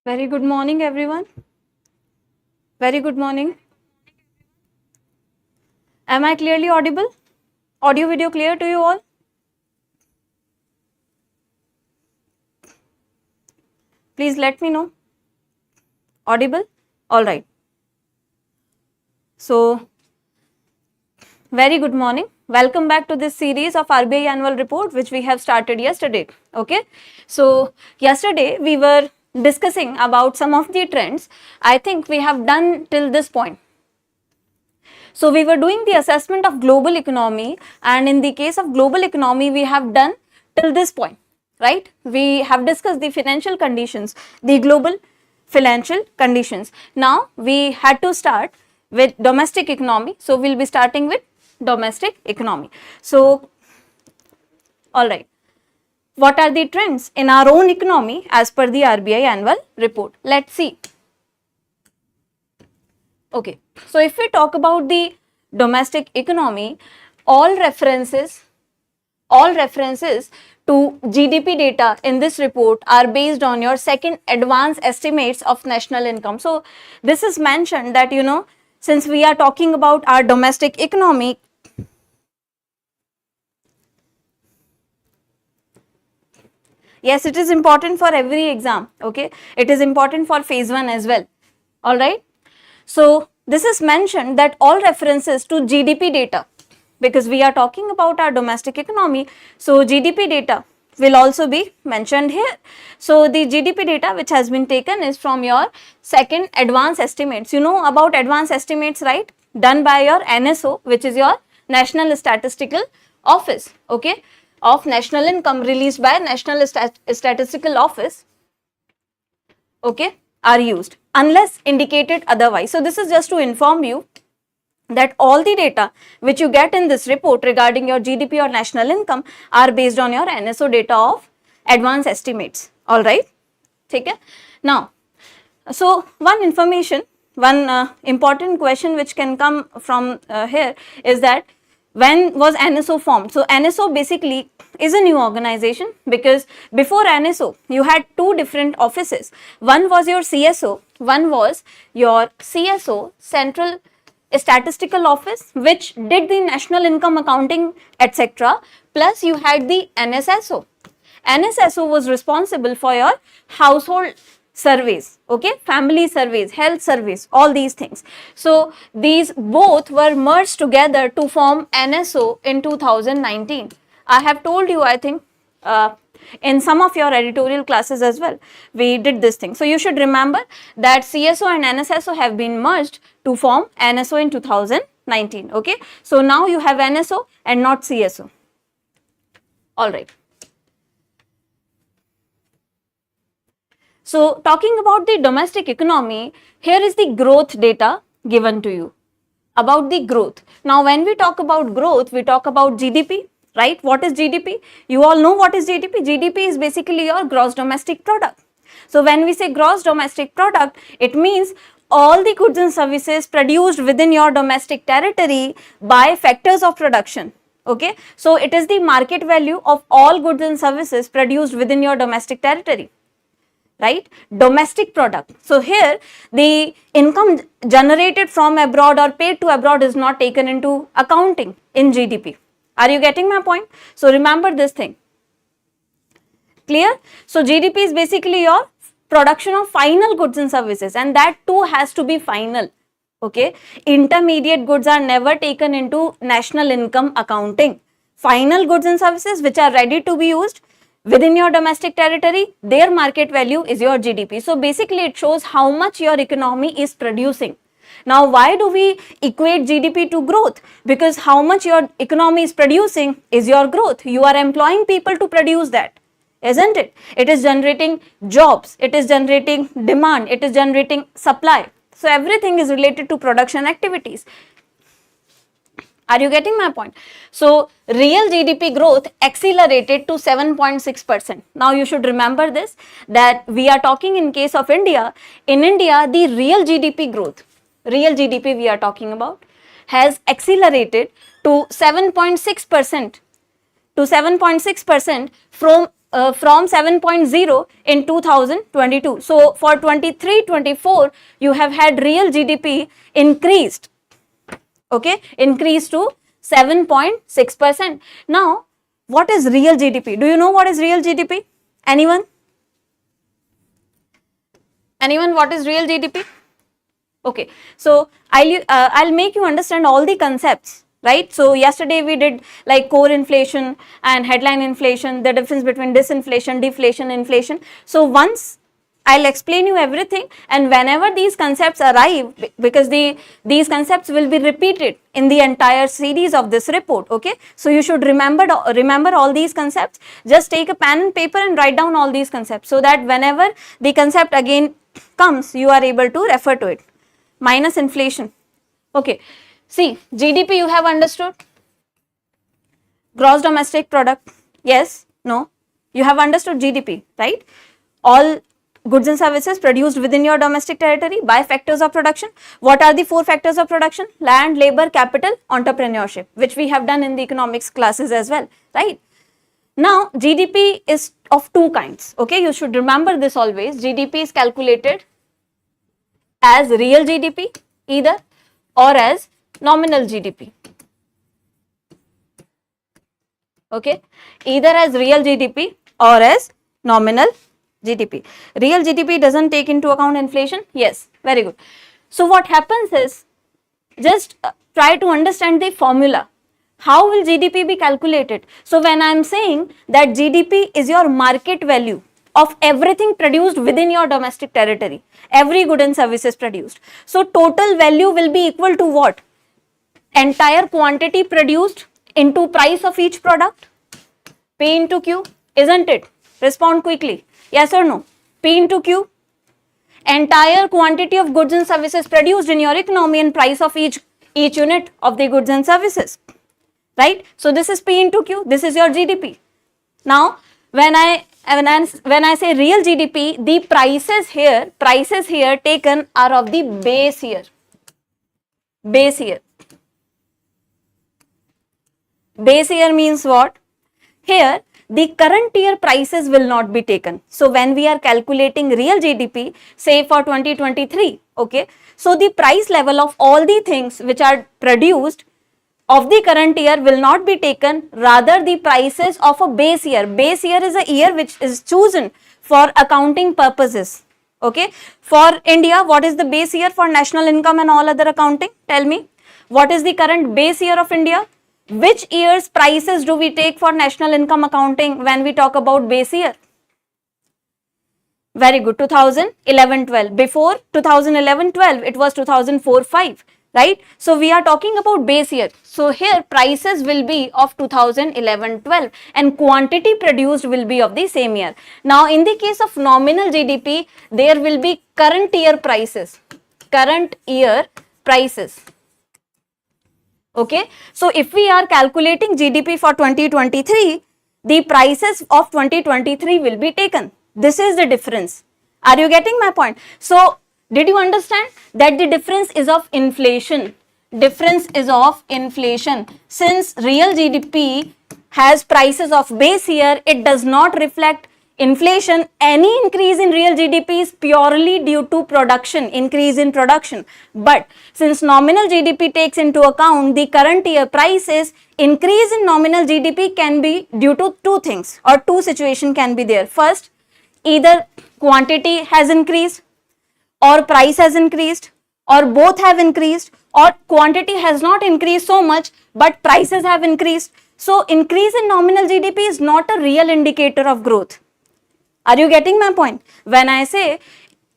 Very good morning, everyone. Very good morning. Am I clearly audible? Audio video clear to you all? Please let me know. Audible? All right. So, very good morning. Welcome back to this series of RBI Annual Report, which we have started yesterday. Okay. So, yesterday we were discussing about some of the trends. I think we have done till this point. So, we were doing the assessment of global economy, and in the case of global economy, we have done till this point, right? We have discussed the financial conditions, the global financial conditions. Now, we had to start with domestic economy. So, we will be starting with domestic economy. So, all right. What are the trends in our own economy as per the RBI annual report? Let's see. Okay, so if we talk about the domestic economy, all references to GDP data in this report are based on your second advanced estimates of national income. So this is mentioned that, since we are talking about our domestic economy, yes, it is important for every exam. Okay, it is important for phase 1 as well. All right. So this is mentioned that all references to GDP data, because we are talking about our domestic economy, so GDP data will also be mentioned here. So the GDP data which has been taken is from your second advanced estimates. You know about advanced estimates, right? Done by your NSO, which is your National Statistical Office, okay, of national income, released by National Statistical Office, okay, are used unless indicated otherwise. So this is just to inform you that all the data which you get in this report regarding your GDP or national income are based on your NSO data of advanced estimates. All right. Okay. Now, so one important question which can come from here is that when was NSO formed? So NSO basically is a new organization, because before NSO you had two different offices. One was your CSO, one was your CSO, Central Statistical Office, which did the national income accounting, etc. Plus you had the NSSO. NSSO was responsible for your household surveys, okay, family surveys, health surveys, all these things. So these both were merged together to form NSO in 2019. I have told you, I think, in some of your editorial classes as well, we did this thing. So you should remember that CSO and NSSO have been merged to form NSO in 2019, okay. So now you have NSO and not CSO. All right. So talking about the domestic economy, here is the growth data given to you about the growth. Now when we talk about growth, we talk about GDP, right? What is GDP? You all know what is GDP. GDP is basically your gross domestic product. So when we say gross domestic product, it means all the goods and services produced within your domestic territory by factors of production. Okay, so it is the market value of all goods and services produced within your domestic territory, right? Domestic product. So here the income generated from abroad or paid to abroad is not taken into accounting in GDP. Are you getting my point? So remember this thing. Clear? So GDP is basically your production of final goods and services, and that too has to be final. Okay, intermediate goods are never taken into national income accounting. Final goods and services which are ready to be used within your domestic territory, their market value is your GDP. So basically it shows how much your economy is producing. Now why do we equate GDP to growth? Because how much your economy is producing is your growth. You are employing people to produce that, isn't it? It is generating jobs, it is generating demand, it is generating supply. So everything is related to production activities. Are you getting my point? So real GDP growth accelerated to 7.6%. Now you should remember this, that we are talking in case of India. In India, the real GDP growth, real GDP we are talking about, has accelerated to 7.6% from from 7.0 in 2022. So for 23-24, you have had real GDP increased, okay, increased to 7.6%. Now, what is real GDP? Do you know what is real GDP? Anyone? Anyone, what is real GDP? Okay, so I'll make you understand all the concepts, right? So yesterday we did like core inflation and headline inflation, the difference between disinflation, deflation, inflation. So once I'll explain you everything, and whenever these concepts arrive, because these concepts will be repeated in the entire series of this report, okay? So you should remember all these concepts. Just take a pen and paper and write down all these concepts, so that whenever the concept again comes, you are able to refer to it. Minus inflation. Okay, see, GDP you have understood. Gross domestic product. Yes, no, you have understood GDP, right? All goods and services produced within your domestic territory by factors of production. What are the 4 factors of production? Land, labor, capital, entrepreneurship, which we have done in the economics classes as well, right? Now, GDP is of 2 kinds, okay? You should remember this always. GDP is calculated as real GDP either, or as nominal GDP, okay? Either as real GDP or as nominal GDP. Real GDP doesn't take into account inflation. Yes, very good. So what happens is, just try to understand the formula. How will GDP be calculated? So when I am saying that GDP is your market value of everything produced within your domestic territory, every good and services produced. So total value will be equal to what? Entire quantity produced into price of each product, P into Q, isn't it? Respond quickly, yes or no? P into Q, entire quantity of goods and services produced in your economy and price of each unit of the goods and services, right? So this is P into Q, this is your GDP. Now, when I say real GDP, the prices here taken are of the base year. Base year. Base year means what? Here, the current year prices will not be taken. So when we are calculating real GDP, say for 2023, okay, so the price level of all the things which are produced of the current year will not be taken, rather the prices of a base year. Base year is a year which is chosen for accounting purposes, okay? For India, what is the base year for national income and all other accounting? Tell me, what is the current base year of India? Which year's prices do we take for national income accounting when we talk about base year? Very good, 2011-12. Before 2011-12, it was 2004-5. Right? So we are talking about base year. So here prices will be of 2011-12 and quantity produced will be of the same year. Now in the case of nominal GDP, there will be current year prices. Current year prices. Okay. So if we are calculating GDP for 2023, the prices of 2023 will be taken. This is the difference. Are you getting my point? So did you understand that the difference is of inflation? Difference is of inflation. Since real GDP has prices of base year, it does not reflect inflation. Any increase in real GDP is purely due to production, increase in production. But since nominal GDP takes into account the current year prices, increase in nominal GDP can be due to 2 things, or 2 situations can be there. First, either quantity has increased, or price has increased, or both have increased, or quantity has not increased so much but prices have increased. So increase in nominal GDP is not a real indicator of growth. Are you getting my point? When I say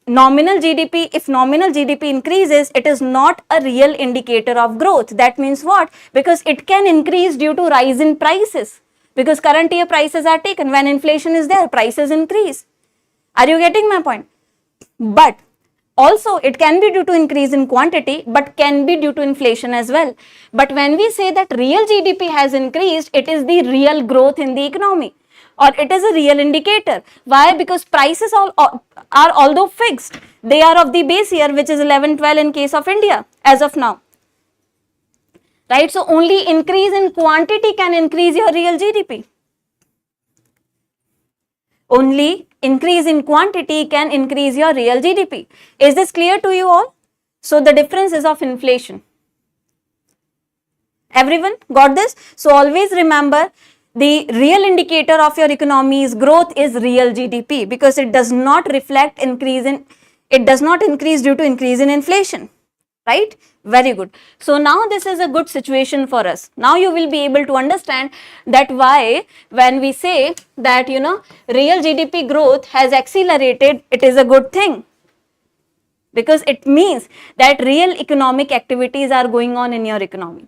nominal GDP, if nominal GDP increases, it is not a real indicator of growth. That means what? Because it can increase due to rise in prices, because current year prices are taken. When inflation is there, prices increase. Are you getting my point? But also, it can be due to increase in quantity, but can be due to inflation as well. But when we say that real GDP has increased, it is the real growth in the economy, or it is a real indicator. Why? Because prices are although fixed, they are of the base year, which is 11-12 in case of India as of now. Right? So only increase in quantity can increase your real GDP. Only increase in quantity can increase your real GDP. Is this clear to you all? So the difference is of inflation. Everyone got this? So always remember, the real indicator of your economy's growth is real GDP, because it does not reflect it does not increase due to increase in inflation, right? Very good. So now this is a good situation for us. Now you will be able to understand that why when we say that, real GDP growth has accelerated, it is a good thing, because it means that real economic activities are going on in your economy.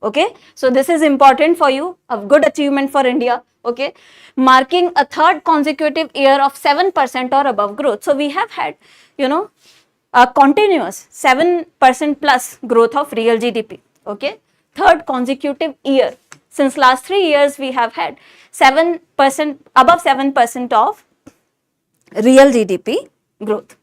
Okay, so this is important for you, a good achievement for India. Okay, marking a third consecutive year of 7% or above growth. So we have had, a continuous 7% plus growth of real GDP. Okay, third consecutive year. Since last 3 years, we have had 7%, above 7% of real GDP growth.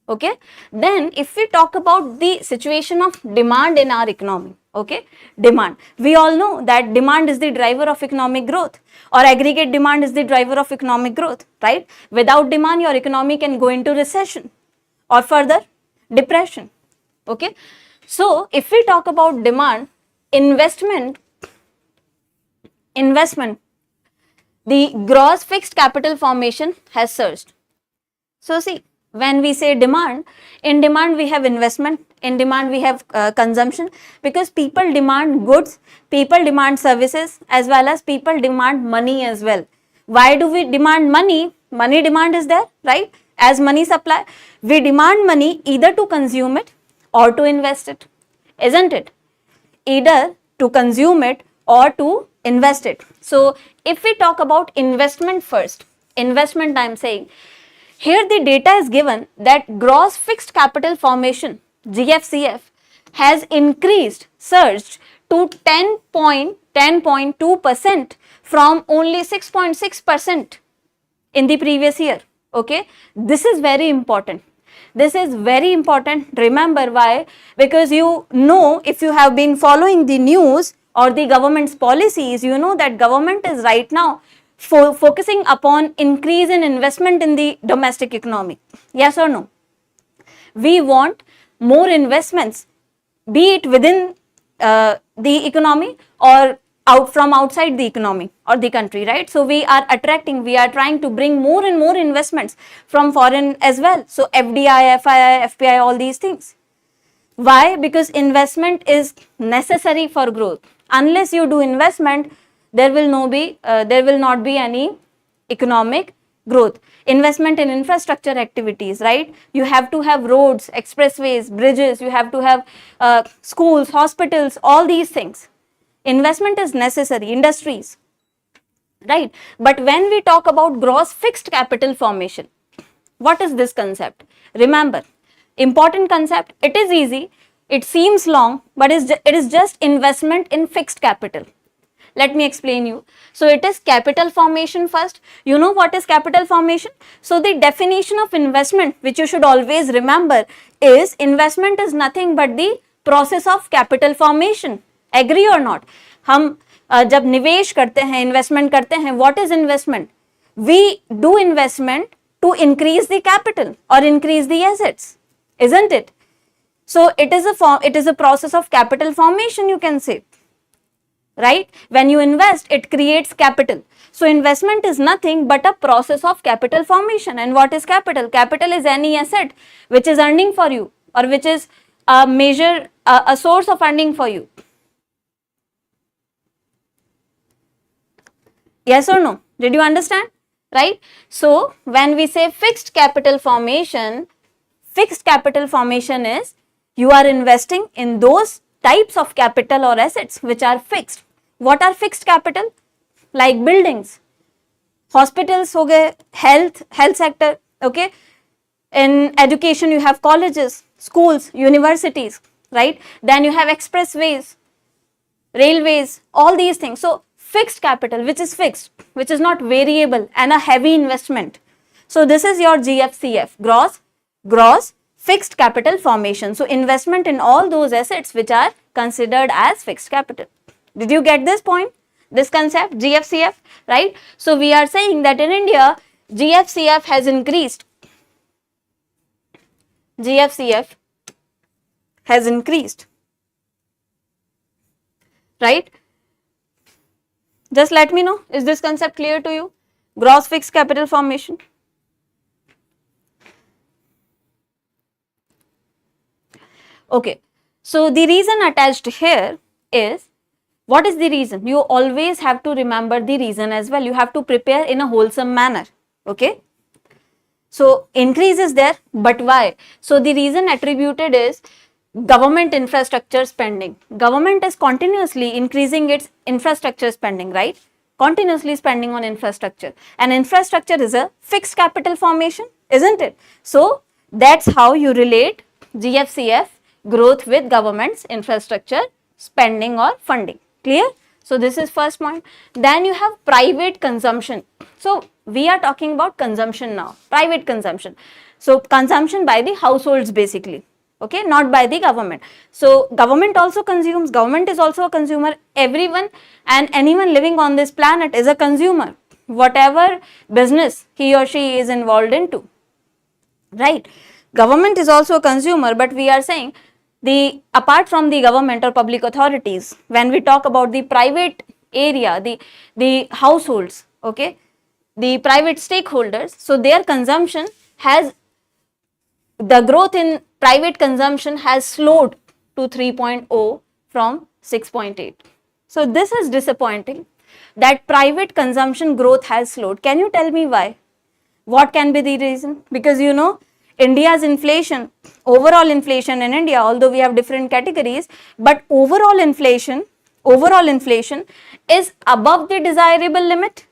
Okay, then if we talk about the situation of demand in our economy, okay, demand, we all know that demand is the driver of economic growth, or aggregate demand is the driver of economic growth, right? Without demand, your economy can go into recession or further depression. Okay, so if we talk about demand, investment, the gross fixed capital formation has surged. So see, when we say demand, in demand we have investment, in demand we have consumption, because people demand goods, people demand services, as well as people demand money as well. Why do we demand money? Money demand is there, right? As money supply, we demand money either to consume it or to invest it, isn't it? Either to consume it or to invest it. So if we talk about investment first, investment, I am saying, here the data is given that gross fixed capital formation, GFCF, has increased, surged to 10.2% from only 6.6% in the previous year. Okay, this is very important. This is very important. Remember why? Because if you have been following the news or the government's policies, you know that government is right now focusing upon increase in investment in the domestic economy. Yes or no? We want more investments, be it within the economy or from outside the economy or the country, right? So we are trying to bring more and more investments from foreign as well. So FDI, FII, FPI, all these things. Why? Because investment is necessary for growth. Unless you do investment, there will not be any economic growth. Investment in infrastructure activities, right? You have to have roads, expressways, bridges, you have to have schools, hospitals, all these things. Investment is necessary, industries, right? But when we talk about gross fixed capital formation, what is this concept? Remember, important concept, it is easy, it seems long, but it is just investment in fixed capital. Let me explain you. So it is capital formation first. You know what is capital formation? So the definition of investment, which you should always remember, is investment is nothing but the process of capital formation. Agree or not? हम जब निवेश करते हैं, investment करते हैं, what is investment? We do investment to increase the capital or increase the assets, isn't it? So it is a process of capital formation, you can say. Right? When you invest, it creates capital. So investment is nothing but a process of capital formation. And what is capital? Capital is any asset which is earning for you, or which is a source of earning for you. Yes or no? Did you understand? Right? So when we say fixed capital formation is you are investing in those types of capital or assets which are fixed. What are fixed capital? Like buildings, hospitals ho gaye, health sector, okay? In education you have colleges, schools, universities, right? Then you have expressways, railways, all these things. So fixed capital, which is fixed, which is not variable, and a heavy investment. So this is your GFCF, gross fixed capital formation. So investment in all those assets which are considered as fixed capital. Did you get this point? this concept, GFCF, right? So we are saying that in India, GFCF has increased. GFCF has increased, right? Just let me know, is this concept clear to you? Gross fixed capital formation. Okay, so the reason attached here is, what is the reason? You always have to remember the reason as well. You have to prepare in a wholesome manner, okay? So increase is there, but why? So the reason attributed is government infrastructure spending. Government is continuously increasing its infrastructure spending, right? Continuously spending on infrastructure, and infrastructure is a fixed capital formation, isn't it? So that's how you relate GFCF growth with government's infrastructure spending or funding. Clear? So this is first point. Then you have private consumption. So we are talking about consumption now, private consumption. So consumption by the households basically, okay, not by the government. So government also consumes, government is also a consumer. Everyone and anyone living on this planet is a consumer, whatever business he or she is involved into, right? Government is also a consumer, but we are saying apart from the government or public authorities, when we talk about the private area, the households, okay, the private stakeholders, so their consumption has, the growth in private consumption has slowed to 3.0 from 6.8. So this is disappointing that private consumption growth has slowed. Can you tell me why? What can be the reason? Because you know, India's inflation, overall inflation in India, although we have different categories, but overall inflation is above the desirable limit,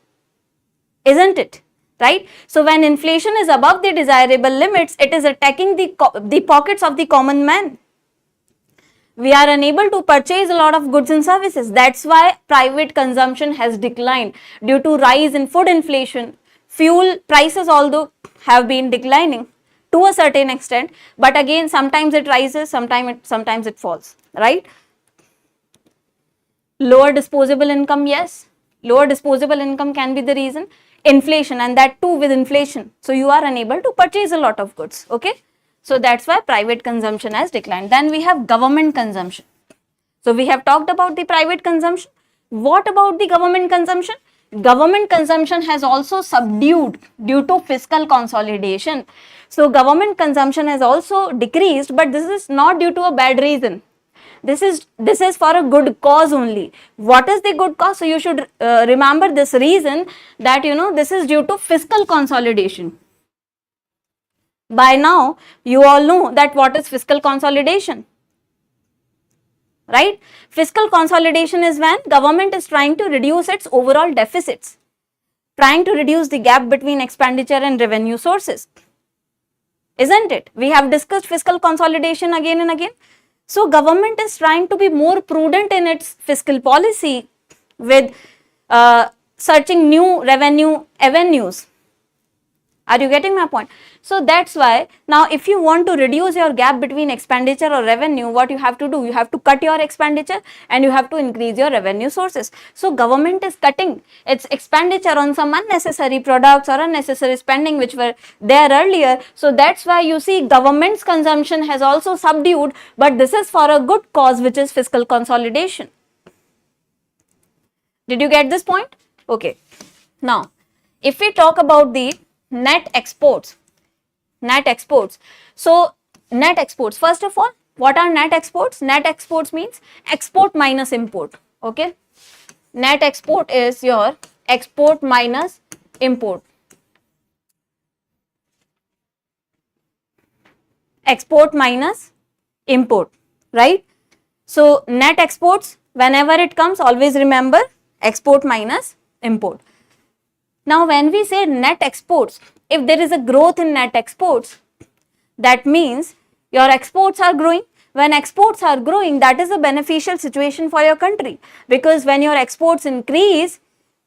isn't it? Right? So when inflation is above the desirable limits, it is attacking the pockets of the common man. We are unable to purchase a lot of goods and services. That's why private consumption has declined due to rise in food inflation. Fuel prices although have been declining to a certain extent, but again sometimes it rises, sometimes it falls, right? Lower disposable income, yes, lower disposable income can be the reason. Inflation, and that too with inflation, so you are unable to purchase a lot of goods, okay? So that's why private consumption has declined. Then we have government consumption. So we have talked about the private consumption. What about the government consumption? Government consumption has also subdued due to fiscal consolidation. So government consumption has also decreased, but this is not due to a bad reason. This is for a good cause only. What is the good cause? So you should remember this reason, that you know, this is due to fiscal consolidation. By now you all know that what is fiscal consolidation, right? Fiscal consolidation is when government is trying to reduce its overall deficits, trying to reduce the gap between expenditure and revenue sources, isn't it? We have discussed fiscal consolidation again and again. So government is trying to be more prudent in its fiscal policy with searching new revenue avenues. Are you getting my point? So that's why now if you want to reduce your gap between expenditure or revenue, what you have to do, you have to cut your expenditure and you have to increase your revenue sources. So government is cutting its expenditure on some unnecessary products or unnecessary spending which were there earlier. So that's why you see government's consumption has also subdued, but this is for a good cause, which is fiscal consolidation. Did you get this point? Okay. Now, if we talk about the net exports. So net exports, first of all, what are net exports? Net exports means export minus import, okay? Net export is your export minus import. Export minus import, right? So net exports, whenever it comes, always remember export minus import. Now when we say net exports, if there is a growth in net exports, that means your exports are growing. When exports are growing, that is a beneficial situation for your country, because when your exports increase,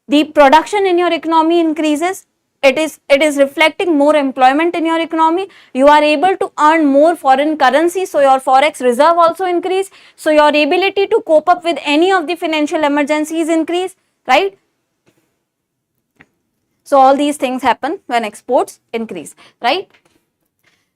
the production in your economy increases. It is reflecting more employment in your economy. You are able to earn more foreign currency, so your forex reserve also increase. So your ability to cope up with any of the financial emergencies increase. right? So all these things happen when exports increase, right?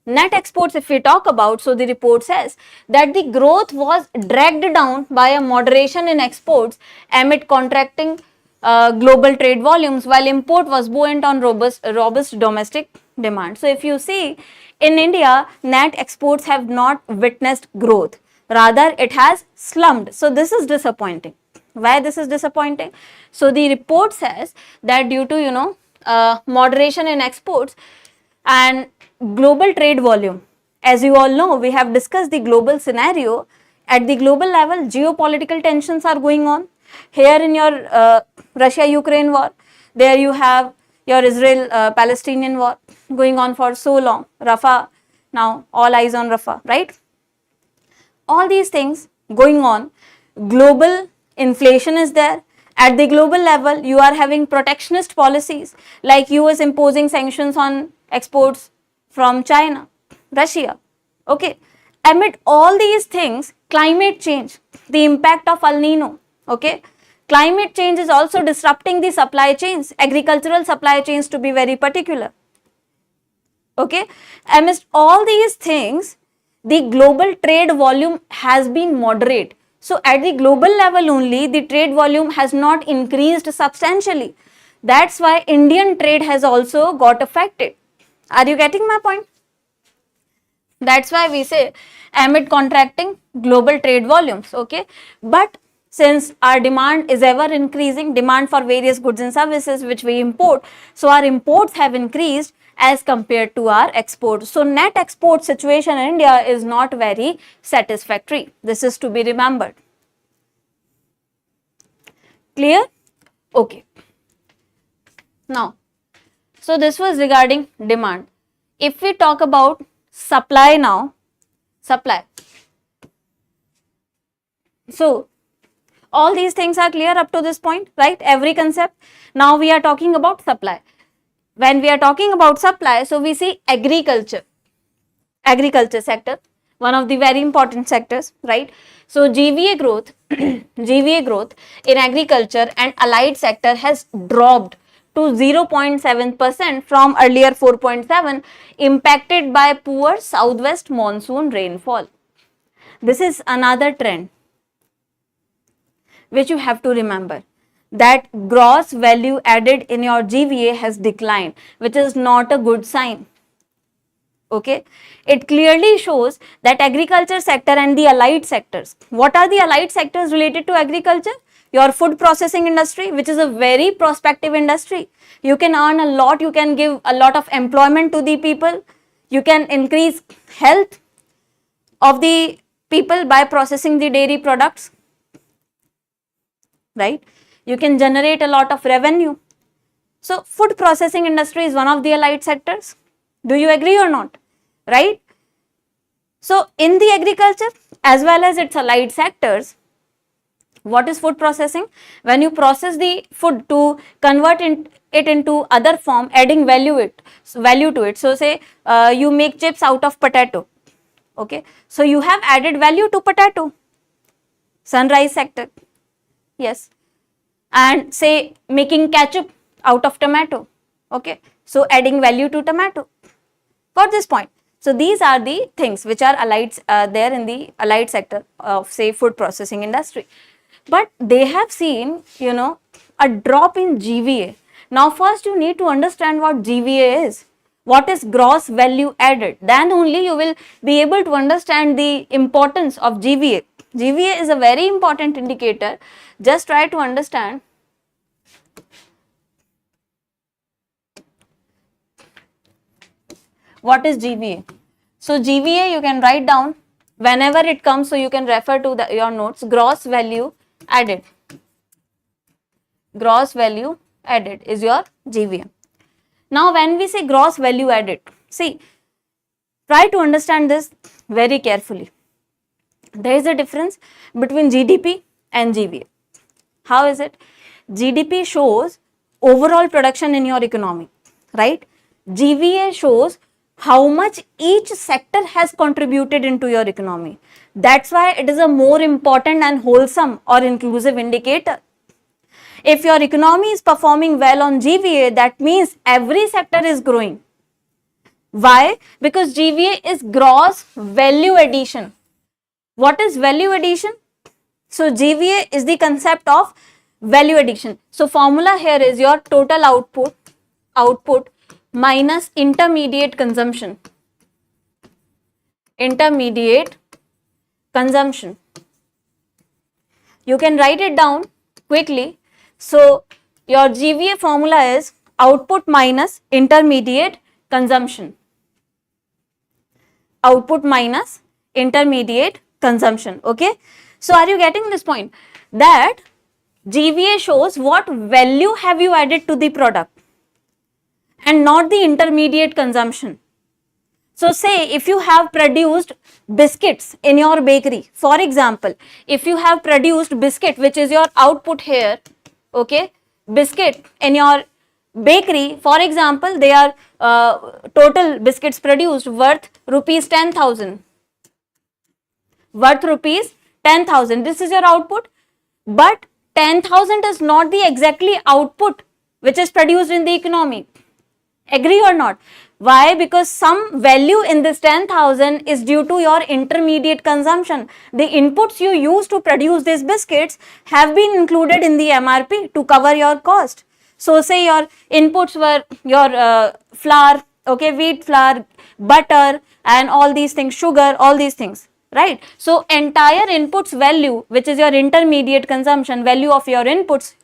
Net exports, if we talk about, so the report says that the growth was dragged down by a moderation in exports amid contracting global trade volumes, while import was buoyant on robust domestic demand. So if you see, in India, net exports have not witnessed growth, rather it has slumped. So this is disappointing. Why this is disappointing? So the report says that due to moderation in exports and global trade volume, as you all know, we have discussed the global scenario. At the global level, geopolitical tensions are going on. Here in your Russia-Ukraine war, there you have your Israel-Palestinian war going on for so long. Rafah, now all eyes on Rafah, right? All these things going on. Global inflation is there. At the global level, you are having protectionist policies like US imposing sanctions on exports from China, Russia. Okay. Amid all these things, climate change, the impact of El Nino. Okay. Climate change is also disrupting the supply chains, agricultural supply chains to be very particular. Okay. Amidst all these things, the global trade volume has been moderate. So at the global level only, the trade volume has not increased substantially. That's why Indian trade has also got affected. Are you getting my point? That's why we say amid contracting global trade volumes, okay? But since our demand is ever increasing, demand for various goods and services which we import, so our imports have increased as compared to our exports. So net export situation in India is not very satisfactory. This is to be remembered. Clear? Okay. Now, so this was regarding demand. If we talk about supply now, supply. So, all these things are clear up to this point, right? Every concept. Now we are talking about supply. When we are talking about supply, so we see agriculture sector, one of the very important sectors, right? So GVA growth, GVA growth in agriculture and allied sector has dropped to 0.7% from earlier 4.7, impacted by poor southwest monsoon rainfall. This is another trend which you have to remember, that gross value added in your GVA has declined, which is not a good sign. Okay, it clearly shows that agriculture sector and the allied sectors. What are the allied sectors related to agriculture? Your food processing industry, which is a very prospective industry. You can earn a lot, you can give a lot of employment to the people, you can increase health of the people by processing the dairy products, right? You can generate a lot of revenue. So food processing industry is one of the allied sectors. Do you agree or not? Right? So in the agriculture as well as its allied sectors, what is food processing? When you process the food to convert it into other form, adding value to it. So say you make chips out of potato. Okay. So you have added value to potato. Sunrise sector. Yes. And say making ketchup out of tomato. Okay. So adding value to tomato. Got this point? So these are the things which are allied there in the allied sector of say food processing industry. But they have seen, a drop in GVA. Now first you need to understand what GVA is. What is gross value added? Then only you will be able to understand the importance of GVA. GVA is a very important indicator. Just try to understand. What is GVA? So GVA you can write down whenever it comes, so you can refer to your notes. Gross value added. Gross value added is your GVA. Now when we say gross value added, see, try to understand this very carefully. There is a difference between GDP and GVA. How is it? GDP shows overall production in your economy, right? GVA shows how much each sector has contributed into your economy. That's why it is a more important and wholesome or inclusive indicator. If your economy is performing well on GVA, that means every sector is growing. Why? Because GVA is gross value addition. What is value addition? So GVA is the concept of value addition. So formula here is your total output minus intermediate consumption. Intermediate consumption. You can write it down quickly. So your GVA formula is output minus intermediate consumption. Output minus intermediate consumption. Okay. So are you getting this point? That GVA shows what value have you added to the product and not the intermediate consumption. So say if you have produced biscuits in your bakery, for example, if you have produced biscuit, which is your output here, okay, biscuit in your bakery, for example, they are total biscuits produced worth rupees 10,000. Worth rupees 10,000. This is your output, but 10,000 is not the exactly output which is produced in the economy. Agree or not? Why? Because some value in this 10,000 is due to your intermediate consumption. The inputs you use to produce these biscuits have been included in the MRP to cover your cost. So say your inputs were your flour, okay, wheat flour, butter and all these things, sugar, all these things, right? So entire inputs value, which is your intermediate consumption value of your inputs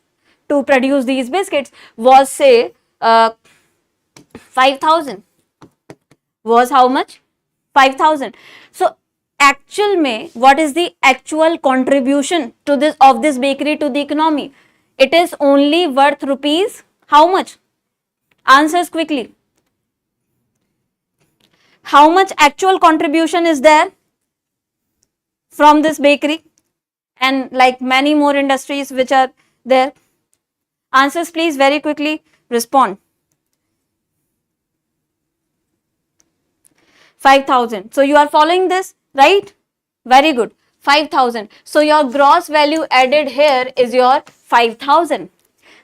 to produce these biscuits, was say 5,000. Was how much? 5,000. So actual में what is the actual contribution to this of this bakery to the economy? It is only worth rupees how much? Answers quickly. How much actual contribution is there from this bakery and like many more industries which are there? Answers please, very quickly respond. 5,000. So you are following this, right? Very good. 5,000. So your gross value added here is your 5,000.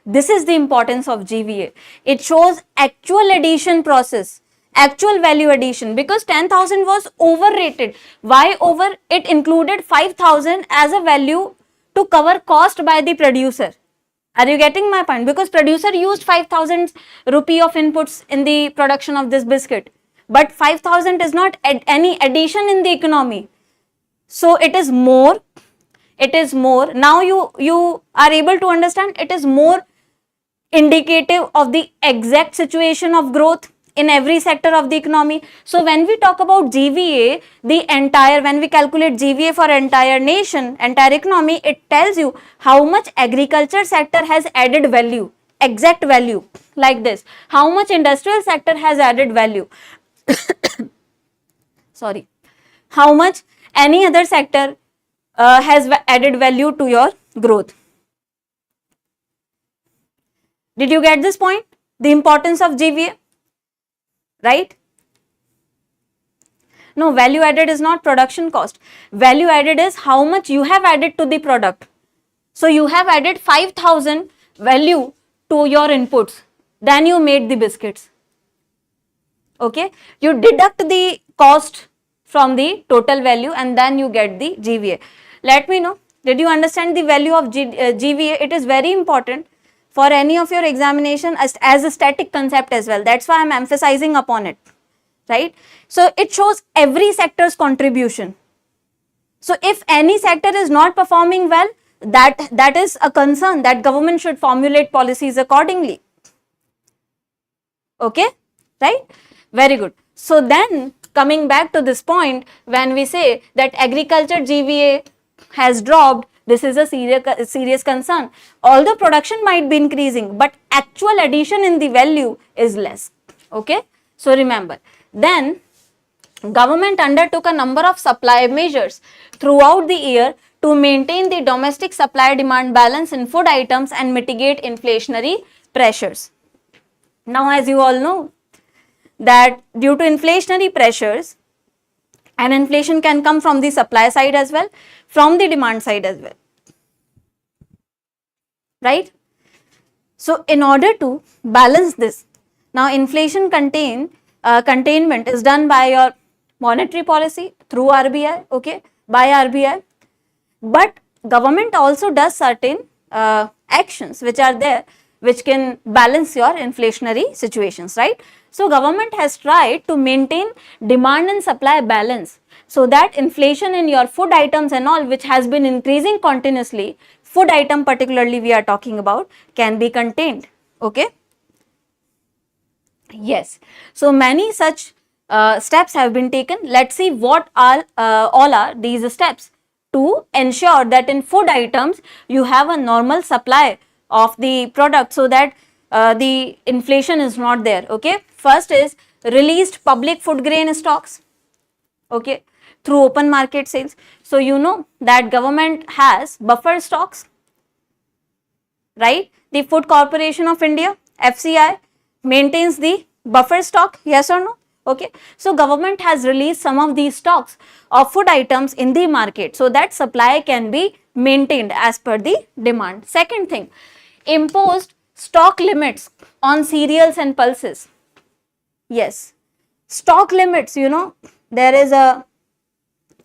This is the importance of GVA. It shows actual addition process, actual value addition, because 10,000 was overrated. Why over? It included 5,000 as a value to cover cost by the producer. Are you getting my point? Because producer used 5,000 rupee of inputs in the production of this biscuit. But 5,000 is not any addition in the economy. So it is more. It is more. Now you are able to understand it is more indicative of the exact situation of growth in every sector of the economy. So when we talk about GVA, when we calculate GVA for entire nation, entire economy, it tells you how much agriculture sector has added value, exact value like this. How much industrial sector has added value. Sorry, how much any other sector has added value to your growth. Did you get this point? The importance of GVA, right? No, value added is not production cost. Value added is how much you have added to the product. So you have added 5,000 value to your inputs, then you made the biscuits. Okay, you deduct the cost from the total value and then you get the GVA. Let me know, did you understand the value of GVA? It is very important for any of your examination as a static concept as well. That's why I am emphasizing upon it, right? So it shows every sector's contribution. So if any sector is not performing well, that is a concern that government should formulate policies accordingly. Okay, right? Very good. So then coming back to this point, when we say that agriculture GVA has dropped, this is a serious concern. Although production might be increasing, but actual addition in the value is less. Okay, so remember, then government undertook a number of supply measures throughout the year to maintain the domestic supply demand balance in food items and mitigate inflationary pressures. Now, as you all know, that due to inflationary pressures, and inflation can come from the supply side as well, from the demand side as well, right? So in order to balance this, now inflation containment is done by your monetary policy through RBI, okay, by RBI. But government also does certain actions which are there, which can balance your inflationary situations, right? So government has tried to maintain demand and supply balance, so that inflation in your food items and all, which has been increasing continuously, food item particularly we are talking about, can be contained, okay? Yes, so many such steps have been taken. Let's see what are all are these steps to ensure that in food items you have a normal supply of the product, so that the inflation is not there, okay? First is released public food grain stocks, okay, through open market sales. So you know that government has buffer stocks, right? The Food Corporation of India, FCI, maintains the buffer stock, yes or no? Okay, so government has released some of these stocks of food items in the market, so that supply can be maintained as per the demand. Second thing, imposed stock limits on cereals and pulses. Yes, stock limits, you know, there is a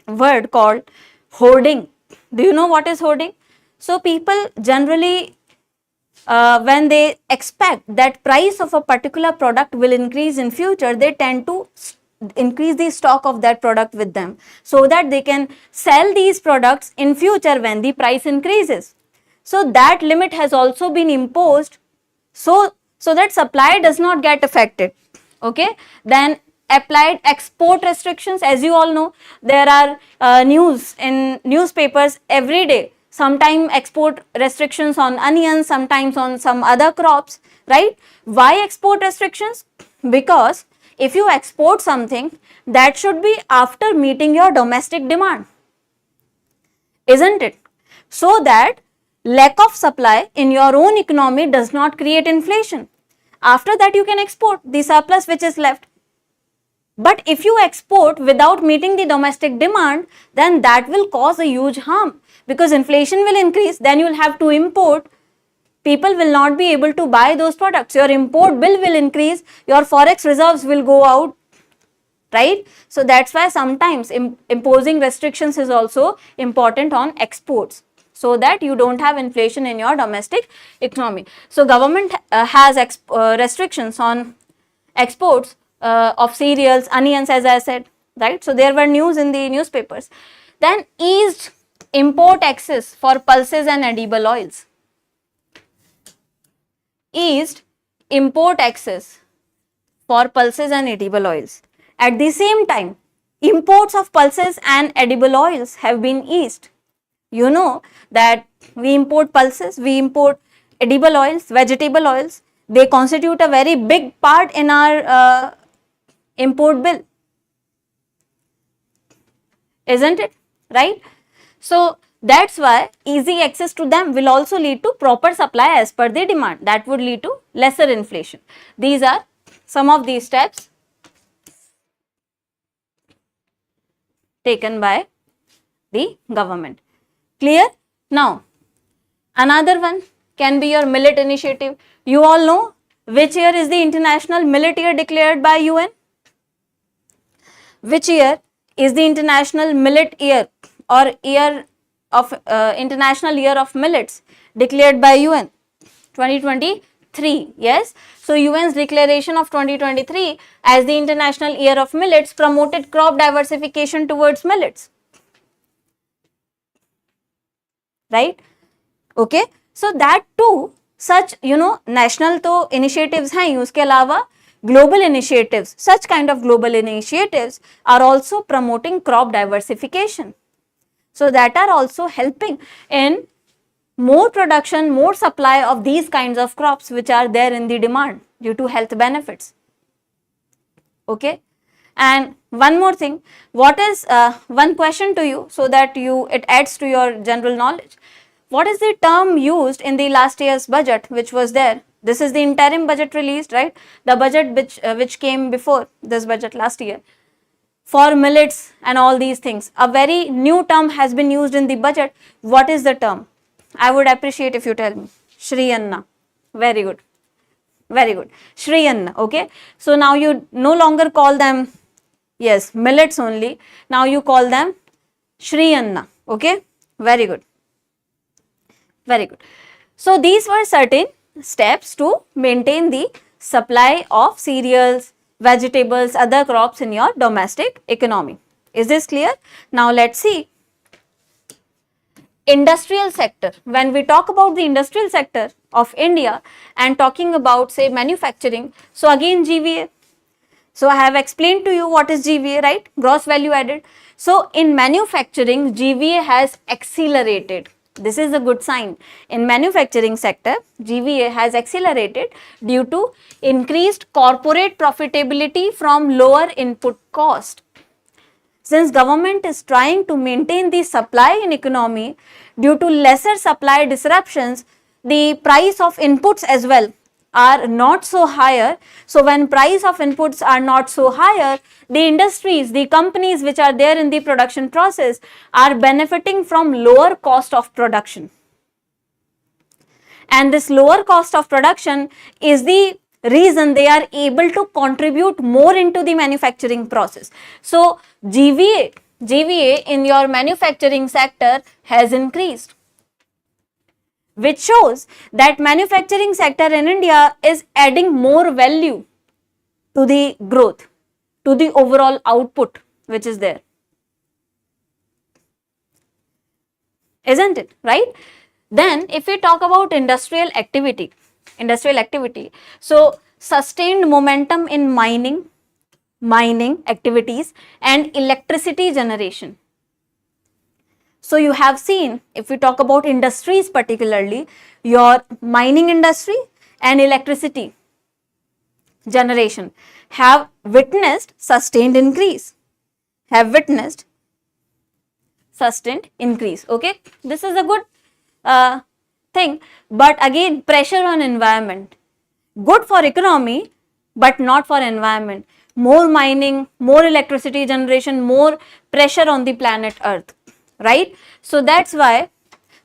word called hoarding. Do you know what is hoarding? So people generally when they expect that price of a particular product will increase in future, they tend to increase the stock of that product with them, so that they can sell these products in future when the price increases. So that limit has also been imposed, so that supply does not get affected, okay? Then applied export restrictions. As you all know, there are news in newspapers every day, sometimes export restrictions on onions, sometimes on some other crops, right? Why export restrictions? Because if you export something, that should be after meeting your domestic demand, isn't it? So that lack of supply in your own economy does not create inflation. After that you can export the surplus which is left. But if you export without meeting the domestic demand, then that will cause a huge harm, because inflation will increase, then you will have to import. People will not be able to buy those products. Your import bill will increase, your forex reserves will go out, right? So that's why sometimes imposing restrictions is also important on exports, so that you don't have inflation in your domestic economy. So government has restrictions on exports of cereals, onions, as I said, right? So there were news in the newspapers. Then eased import access for pulses and edible oils. Eased import access for pulses and edible oils. At the same time, imports of pulses and edible oils have been eased. You know that we import pulses, we import edible oils, vegetable oils. They constitute a very big part in our import bill, isn't it, right? So that's why easy access to them will also lead to proper supply as per the demand. That would lead to lesser inflation. These are some of these steps taken by the government. Clear? Now, another one can be your millet initiative. You all know which year is the International Millet Year declared by UN? Which year is the International Millet Year or Year of International Year of Millets declared by UN? 2023, yes. So UN's declaration of 2023 as the International Year of Millets promoted crop diversification towards millets, right? Okay, so that too, such national तो initiatives हैं, उसके अलावा global initiatives, such kind of global initiatives are also promoting crop diversification, so that are also helping in more production, more supply of these kinds of crops which are there in the demand due to health benefits. Okay, and one more thing, what is one question to you, so that it adds to your general knowledge. What is the term used in the last year's budget which was there? This is the interim budget released, right? The budget which came before this budget last year for millets and all these things. A very new term has been used in the budget. What is the term? I would appreciate if you tell me. Shri Anna. very good, very good. Shri Anna, okay. So now you no longer call them, yes, millets only. Now you call them Shri Anna, okay. Very good, very good. So these were certain steps to maintain the supply of cereals, vegetables, other crops in your domestic economy. Is this clear? Now let's see industrial sector. When we talk about the industrial sector of India and talking about say manufacturing, so again GVA. So I have explained to you what is GVA, right? Gross value added. So in manufacturing, GVA has accelerated. This is a good sign. In manufacturing sector, GVA has accelerated due to increased corporate profitability from lower input cost. Since government is trying to maintain the supply in economy, due to lesser supply disruptions, the price of inputs as well are not so higher. So when price of inputs are not so higher, the industries, the companies which are there in the production process are benefiting from lower cost of production. And this lower cost of production is the reason they are able to contribute more into the manufacturing process. So GVA in your manufacturing sector has increased, which shows that manufacturing sector in India is adding more value to the growth, to the overall output which is there. Isn't it, right? Then if we talk about industrial activity, so sustained momentum in mining activities and electricity generation. So you have seen, if we talk about industries particularly, your mining industry and electricity generation have witnessed sustained increase, okay. This is a good thing, but again pressure on environment, good for economy but not for environment. More mining, more electricity generation, more pressure on the planet Earth, right? So that's why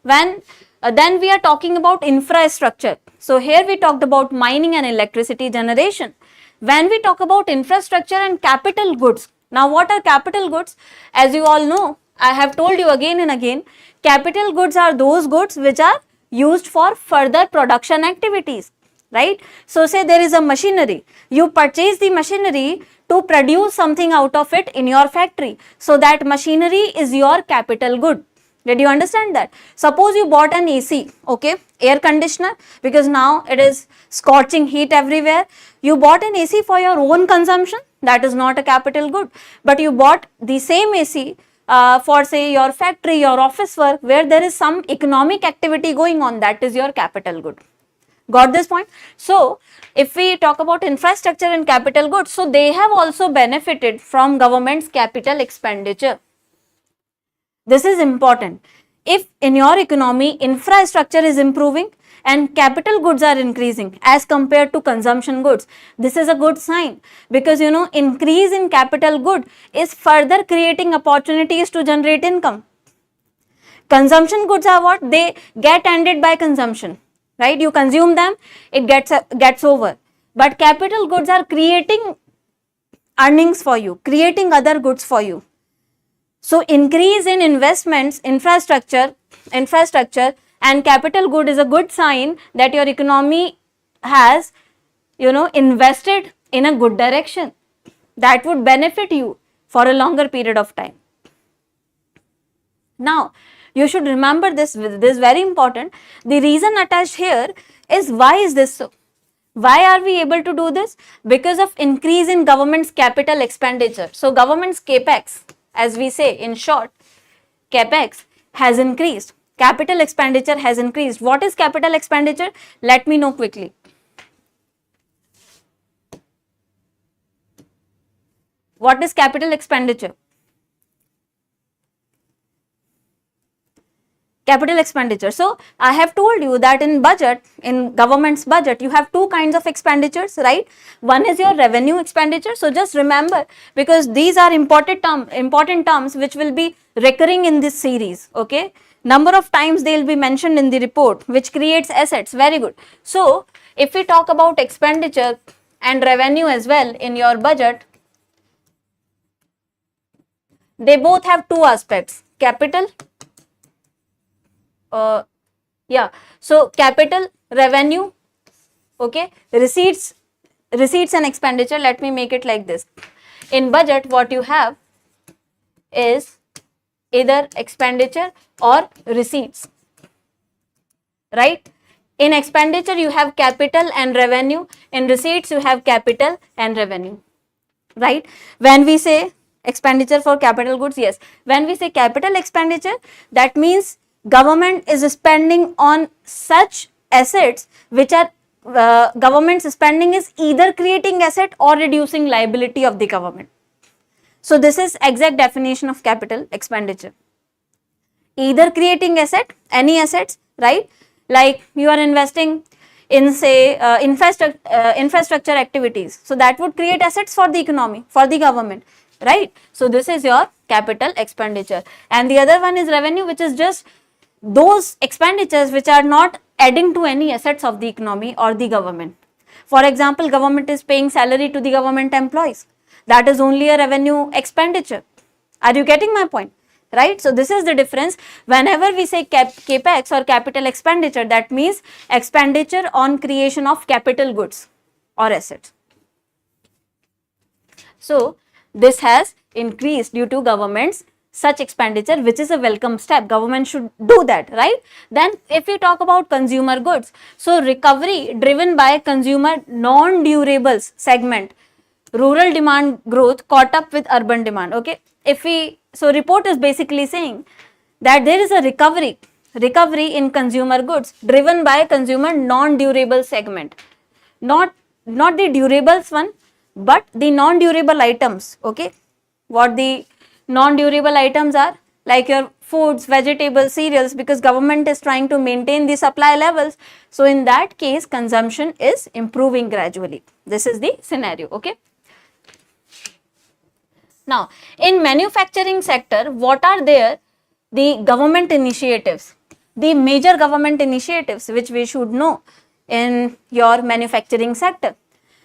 when then we are talking about infrastructure. So here we talked about mining and electricity generation. When we talk about infrastructure and capital goods, now what are capital goods? As you all know, I have told you again and again, capital goods are those goods which are used for further production activities, right? So say there is a machinery, you purchase the machinery to produce something out of it in your factory. So that machinery is your capital good. Did you understand that? Suppose you bought an AC, okay, air conditioner, because now it is scorching heat everywhere. You bought an AC for your own consumption, that is not a capital good. But you bought the same AC for say your factory, your office work, where there is some economic activity going on, that is your capital good. Got this point? So if we talk about infrastructure and capital goods, so they have also benefited from government's capital expenditure. This is important. If in your economy infrastructure is improving and capital goods are increasing as compared to consumption goods, this is a good sign, because you know increase in capital good is further creating opportunities to generate income. Consumption goods are what? They get ended by consumption, right? You consume them, it gets over. But capital goods are creating earnings for you, creating other goods for you. So increase in investments, infrastructure and capital good is a good sign that your economy has, you know, invested in a good direction that would benefit you for a longer period of time. Now, you should remember this is very important. The reason attached here is why is this so? Why are we able to do this? Because of increase in government's capital expenditure. So government's capex, as we say in short, capex has increased. Capital expenditure has increased. What is capital expenditure? Let me know quickly. What is capital expenditure? Capital expenditure. So I have told you that in budget, in government's budget, you have two kinds of expenditures, right? One is your revenue expenditure. So just remember, because these are important terms which will be recurring in this series, okay? Number of times they will be mentioned in the report, which creates assets. Very good. So if we talk about expenditure and revenue as well in your budget, they both have two aspects, capital, so capital, revenue, okay, receipts and expenditure. Let me make it like this. In budget, what you have is either expenditure or receipts, right? In expenditure, you have capital and revenue. In receipts, you have capital and revenue, right? When we say expenditure for capital goods, yes. When we say capital expenditure, that means government is spending on such assets which are government's spending is either creating asset or reducing liability of the government. So this is exact definition of capital expenditure. Either creating asset, any assets, right? Like you are investing in say infrastructure activities. So that would create assets for the economy, for the government, right? So this is your capital expenditure. And the other one is revenue, which is just those expenditures which are not adding to any assets of the economy or the government. For example, government is paying salary to the government employees. That is only a revenue expenditure. Are you getting my point? Right? So this is the difference. Whenever we say capex or capital expenditure, that means expenditure on creation of capital goods or assets. So this has increased due to government's such expenditure, which is a welcome step. Government should do that, right? Then if we talk about consumer goods, so recovery driven by consumer non-durables segment, rural demand growth caught up with urban demand. Okay, so report is basically saying that there is a recovery in consumer goods driven by consumer non-durable segment, not the durables one, but the non-durable items. Okay, what the non-durable items are, like your foods, vegetables, cereals, because government is trying to maintain the supply levels. So in that case, consumption is improving gradually. This is the scenario. Okay. Now, in manufacturing sector, what are there? The government initiatives, the major government initiatives which we should know in your manufacturing sector.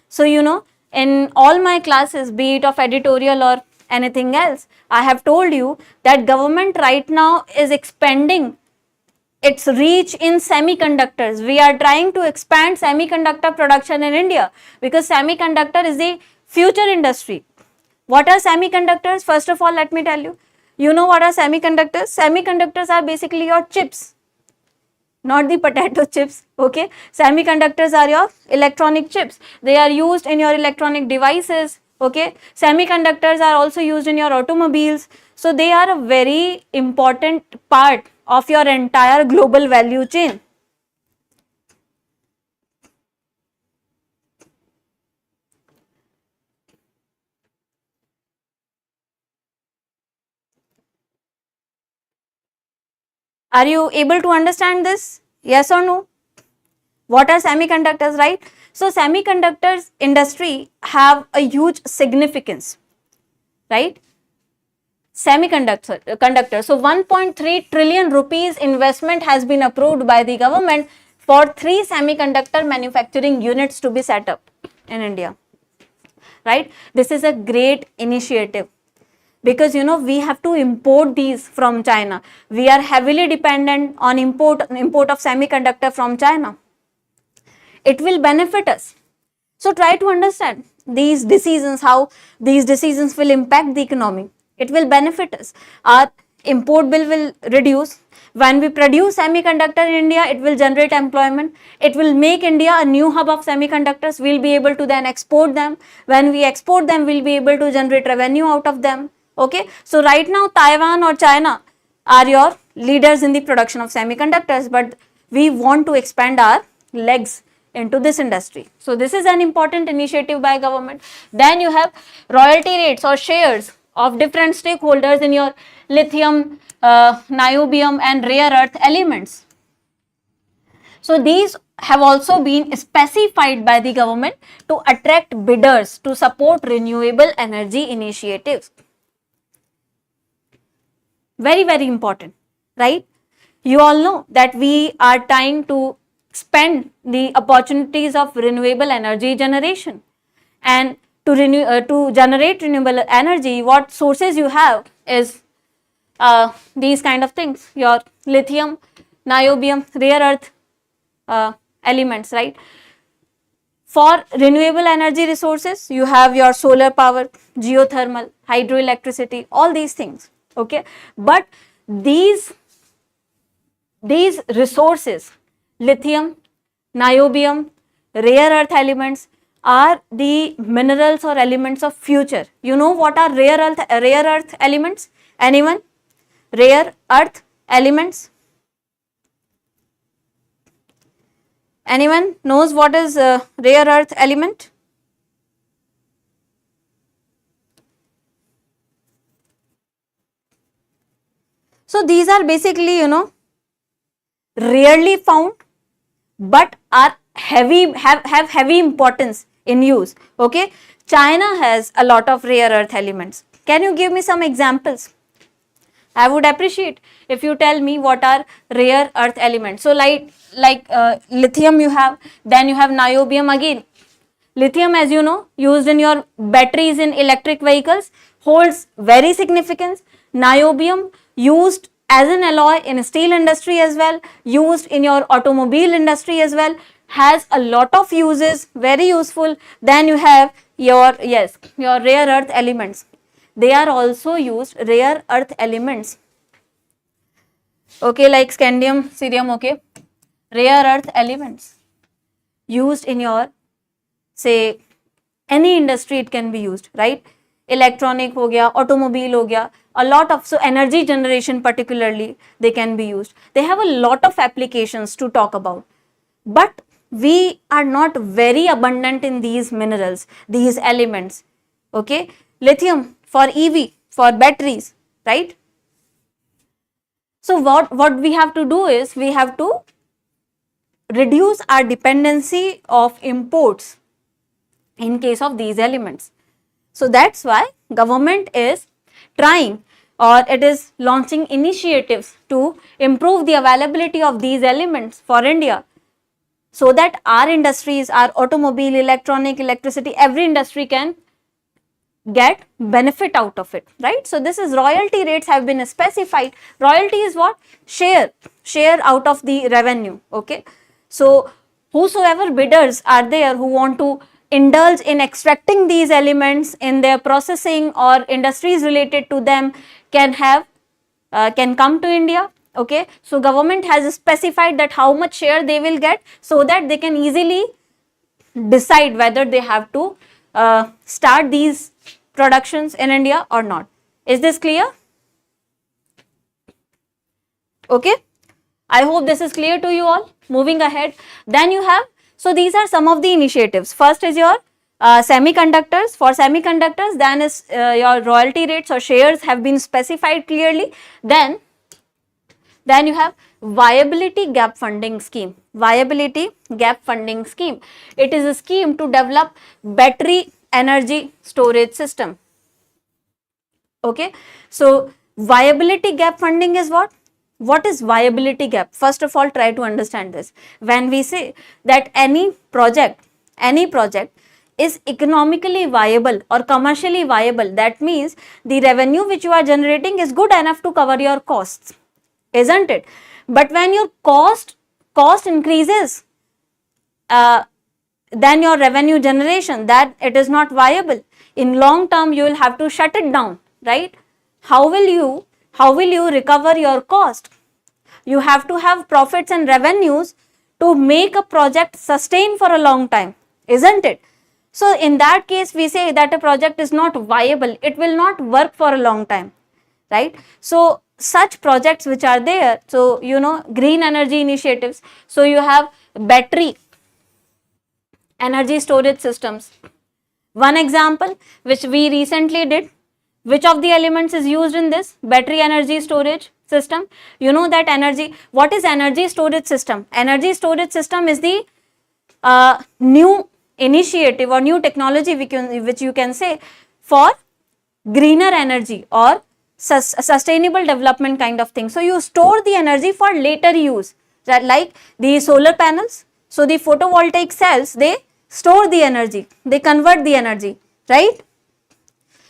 So, you know, in all my classes, be it of editorial or anything else, I have told you that government right now is expanding its reach in semiconductors. We are trying to expand semiconductor production in India because semiconductor is the future industry. What are semiconductors? First of all, let me tell you. You know what are semiconductors? Semiconductors are basically your chips, not the potato chips. Okay, semiconductors are your electronic chips. They are used in your electronic devices. Okay, semiconductors are also used in your automobiles. So they are a very important part of your entire global value chain. Are you able to understand this? Yes or no? What are semiconductors, right? So semiconductors industry have a huge significance, right? Conductor. So 1.3 trillion rupees investment has been approved by the government for 3 semiconductor manufacturing units to be set up in India, right? This is a great initiative because you know we have to import these from China. We are heavily dependent on import of semiconductor from China. It will benefit us. So try to understand these decisions, how these decisions will impact the economy. It will benefit us. Our import bill will reduce. When we produce semiconductor in India, it will generate employment. It will make India a new hub of semiconductors. We'll be able to then export them. When we export them, we'll be able to generate revenue out of them. Okay. So right now, Taiwan or China are your leaders in the production of semiconductors, but we want to expand our legs into this industry. So this is an important initiative by government. Then you have royalty rates or shares of different stakeholders in your lithium, niobium and rare earth elements. So these have also been specified by the government to attract bidders to support renewable energy initiatives. Very, very important, right? You all know that we are trying to spend the opportunities of renewable energy generation. And to generate renewable energy, what sources you have is these kind of things, your lithium, niobium, rare earth elements, right? For renewable energy resources, you have your solar power, geothermal, hydroelectricity, all these things, okay? But these resources, lithium, niobium, rare earth elements, are the minerals or elements of future. You know what are rare earth elements? Anyone? Rare earth elements? Anyone knows what is rare earth element? So these are basically, rarely found, but are heavy, have heavy importance in use, okay? China has a lot of rare earth elements. Can you give me some examples? I would appreciate if you tell me what are rare earth elements. So like lithium you have, then you have niobium again. Lithium, as you know, used in your batteries in electric vehicles, holds very significance. Niobium used as an alloy in steel industry as well, used in your automobile industry as well, has a lot of uses, very useful. Then you have your rare earth elements. They are also used, rare earth elements, okay, like scandium, cerium, okay, rare earth elements used in your, say, any industry it can be used, right? Electronic ho gaya, automobile ho gaya, a lot of, so energy generation particularly, they can be used. They have a lot of applications to talk about, but we are not very abundant in these minerals, these elements, okay? Lithium for EV, for batteries, right? So what we have to do is, we have to reduce our dependency of imports in case of these elements. So that's why government is trying, or it is launching initiatives to improve the availability of these elements for India, so that our industries, our automobile, electronic, electricity, every industry can get benefit out of it, right? So this is, royalty rates have been specified. Royalty is what? Share out of the revenue, okay? So whosoever bidders are there who want to indulge in extracting these elements in their processing or industries related to them can come to India, okay? So government has specified that how much share they will get, so that they can easily decide whether they have to start these productions in India or not. Is this clear? Okay, I hope this is clear to you all. Moving ahead, then you have, so these are some of the initiatives. First is your semiconductors. For semiconductors, then is your royalty rates or shares have been specified clearly. Then you have viability gap funding scheme. Viability gap funding scheme. It is a scheme to develop battery energy storage system. Okay, so viability gap funding is what? What is viability gap? First of all, try to understand this. When we say that any project is economically viable or commercially viable, that means the revenue which you are generating is good enough to cover your costs, isn't it? But when your cost increases, then your revenue generation, that it is not viable. In long term, you will have to shut it down, right? How will you recover your cost? You have to have profits and revenues to make a project sustain for a long time, isn't it? So in that case, we say that a project is not viable. It will not work for a long time, right? So such projects which are there, so green energy initiatives. So you have battery energy storage systems. One example which we recently did, which of the elements is used in this battery energy storage system? You know that energy, what is energy storage system? Energy storage system is the new initiative or new technology which you can say for greener energy or sustainable development kind of thing. So you store the energy for later use. that like the solar panels. So the photovoltaic cells, they store the energy, they convert the energy, right?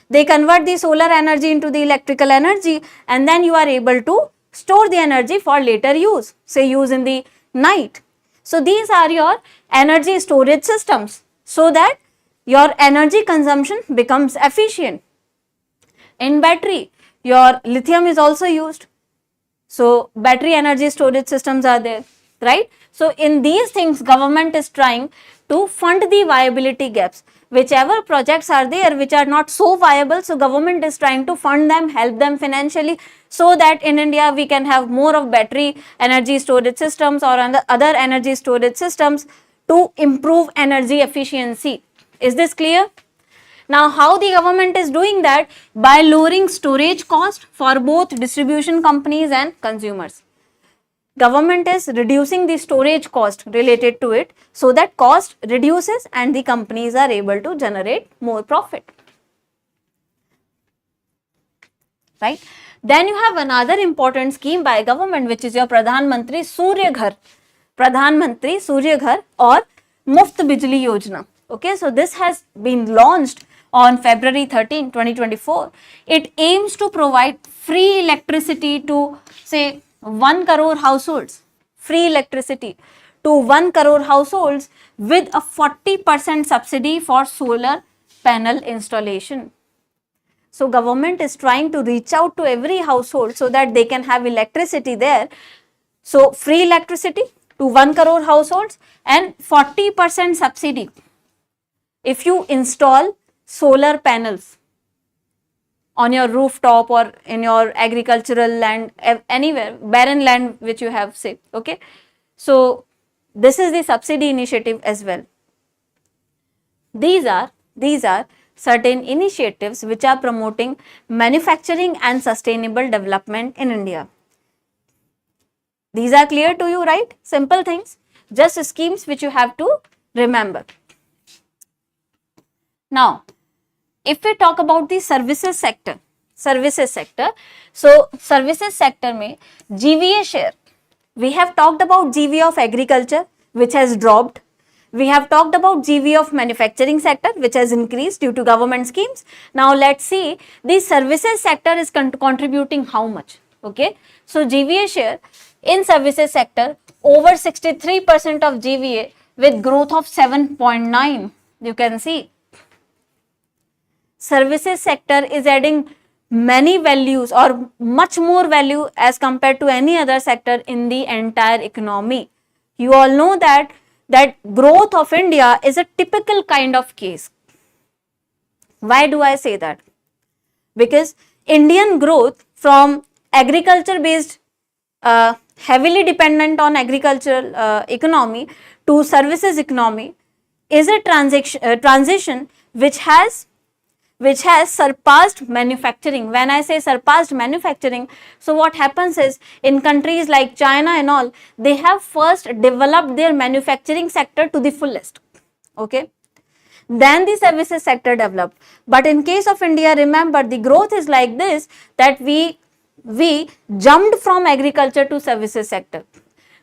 They convert the solar energy into the electrical energy, and then you are able to store the energy for later use, say use in the night. So these are your energy storage systems, so that your energy consumption becomes efficient. In battery, your lithium is also used. So battery energy storage systems are there, right? So in these things, government is trying to fund the viability gaps. Whichever projects are there which are not so viable, so government is trying to fund them, help them financially, so that in India we can have more of battery energy storage systems or other energy storage systems to improve energy efficiency. Is this clear? Now, how the government is doing that? By lowering storage cost for both distribution companies and consumers. Government is reducing the storage cost related to it, so that cost reduces and the companies are able to generate more profit. Right? Then you have another important scheme by government, which is your Pradhan Mantri Surya Ghar or Muft Bijli Yojana. Okay, so this has been launched on February 13, 2024. It aims to provide free electricity to say 1 crore households, free electricity to 1 crore households with a 40% subsidy for solar panel installation. So government is trying to reach out to every household so that they can have electricity there. So free electricity to 1 crore households and 40% subsidy if you install solar panels on your rooftop or in your agricultural land, anywhere, barren land which you have, say, okay. So this is the subsidy initiative as well. These are certain initiatives which are promoting manufacturing and sustainable development in India. These are clear to you, right? Simple things, just schemes which you have to remember. Now, if we talk about the services sector, so services sector में GVA share, we have talked about GVA of agriculture which has dropped. We have talked about GVA of manufacturing sector which has increased due to government schemes. Now let's see the services sector is contributing how much. Okay, so GVA share in services sector over 63% of GVA with growth of 7.9. You can see services sector is adding many values or much more value as compared to any other sector in the entire economy. You all know that growth of India is a typical kind of case. Why do I say that? Because Indian growth from agriculture based, heavily dependent on agricultural economy to services economy is a transition which has surpassed manufacturing. When I say surpassed manufacturing, so what happens is in countries like China and all, they have first developed their manufacturing sector to the fullest. Okay, then the services sector developed. But in case of India, remember the growth is like this, that we jumped from agriculture to services sector.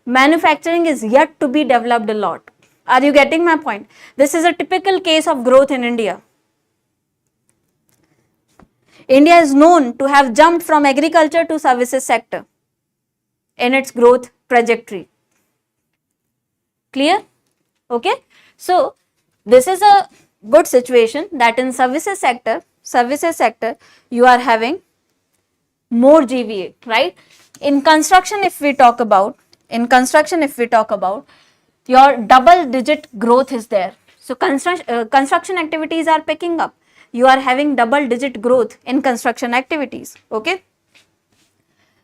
Manufacturing is yet to be developed a lot. Are you getting my point? This is a typical case of growth in India. India is known to have jumped from agriculture to services sector in its growth trajectory. Clear? Okay. So this is a good situation that in services sector you are having more GVA, right? In construction, if we talk about, your double digit growth is there. So construction activities are picking up. You are having double digit growth in construction activities. Okay,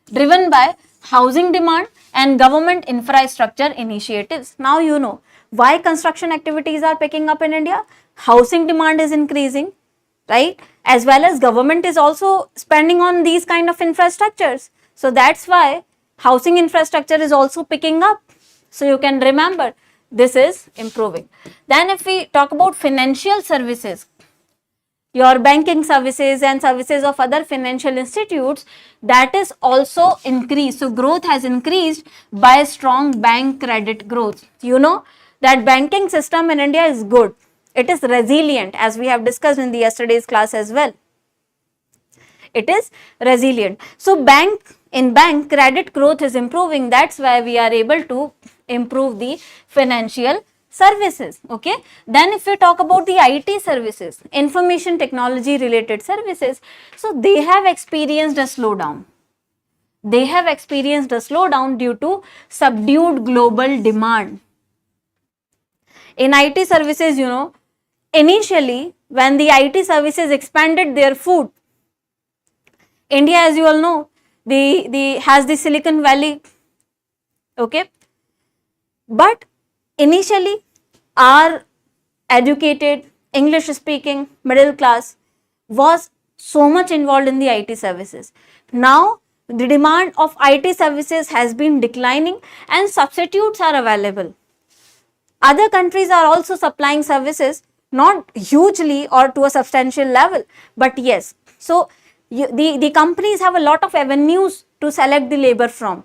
driven by housing demand and government infrastructure initiatives. Now you know why construction activities are picking up in India. Housing demand is increasing, right? As well as government is also spending on these kind of infrastructures. So that's why housing infrastructure is also picking up. So you can remember this is improving. Then if we talk about financial services, your banking services and services of other financial institutes, that is also increased. So growth has increased by strong bank credit growth. You know that banking system in India is good. It is resilient, as we have discussed in the yesterday's class as well. It is resilient. So bank credit growth is improving. That's why we are able to improve the financial services. Okay. Then if we talk about the IT services, information technology related services, so they have experienced a slowdown. They have experienced a slowdown due to subdued global demand. In IT services, you know, initially when the IT services expanded their food, India, as you all know, has the Silicon Valley, okay, but initially our educated English speaking middle class was so much involved in the IT services. Now the demand of IT services has been declining and substitutes are available. Other countries are also supplying services, not hugely or to a substantial level, but yes. So the companies have a lot of avenues to select the labor from.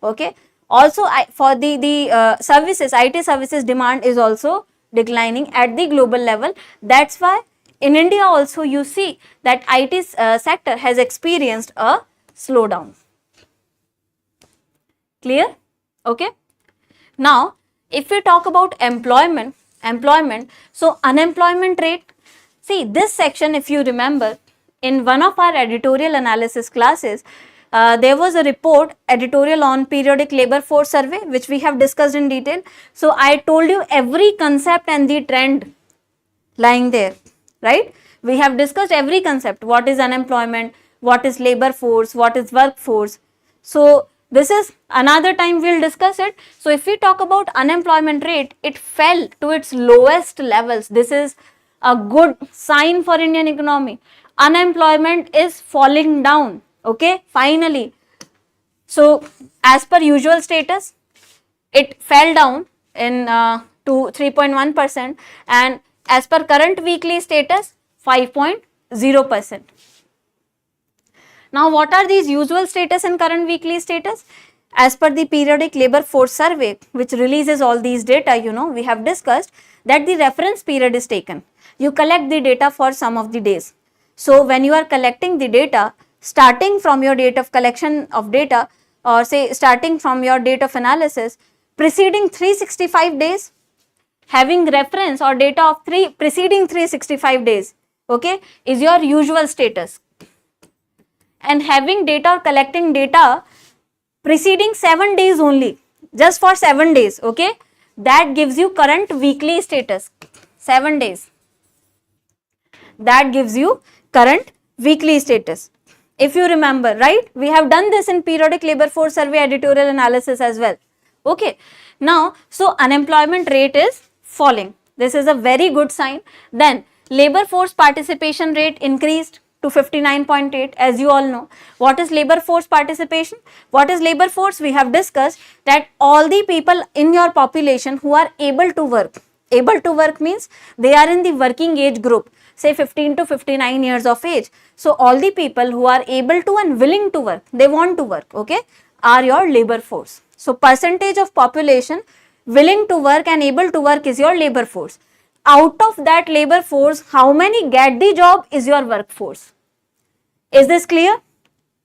Okay. Also, for the services, IT services demand is also declining at the global level. That's why in India also you see that IT sector has experienced a slowdown. Clear? Okay. Now, if we talk about employment, so unemployment rate, see this section, if you remember, in one of our editorial analysis classes, there was a report, editorial on periodic labor force survey, which we have discussed in detail. So I told you every concept and the trend lying there, right? We have discussed every concept, what is unemployment, what is labor force, what is workforce. So this is another time we will discuss it. So if we talk about unemployment rate, it fell to its lowest levels. This is a good sign for Indian economy. Unemployment is falling down. Okay, finally. So as per usual status, it fell down in to 3.1%, and as per current weekly status, 5.0%. Now, what are these usual status and current weekly status? As per the periodic labor force survey, which releases all these data, you know, we have discussed that the reference period is taken. You collect the data for some of the days. So when you are collecting the data, starting from your date of collection of data, or say starting from your date of analysis, preceding 365 days, having reference or data of preceding 365 days, okay, is your usual status. And having data or collecting data preceding 7 days only, just for 7 days, okay, that gives you current weekly status. 7 days. That gives you current weekly status. If you remember, right, we have done this in periodic labor force survey editorial analysis as well. Okay. Now, so unemployment rate is falling. This is a very good sign. Then labor force participation rate increased to 59.8, as you all know. What is labor force participation? What is labor force? We have discussed that all the people in your population who are able to work. Able to work means they are in the working age group, say 15 to 59 years of age. So all the people who are able to and willing to work, they want to work, okay, are your labor force. So percentage of population willing to work and able to work is your labor force. Out of that labor force, how many get the job is your workforce. Is this clear?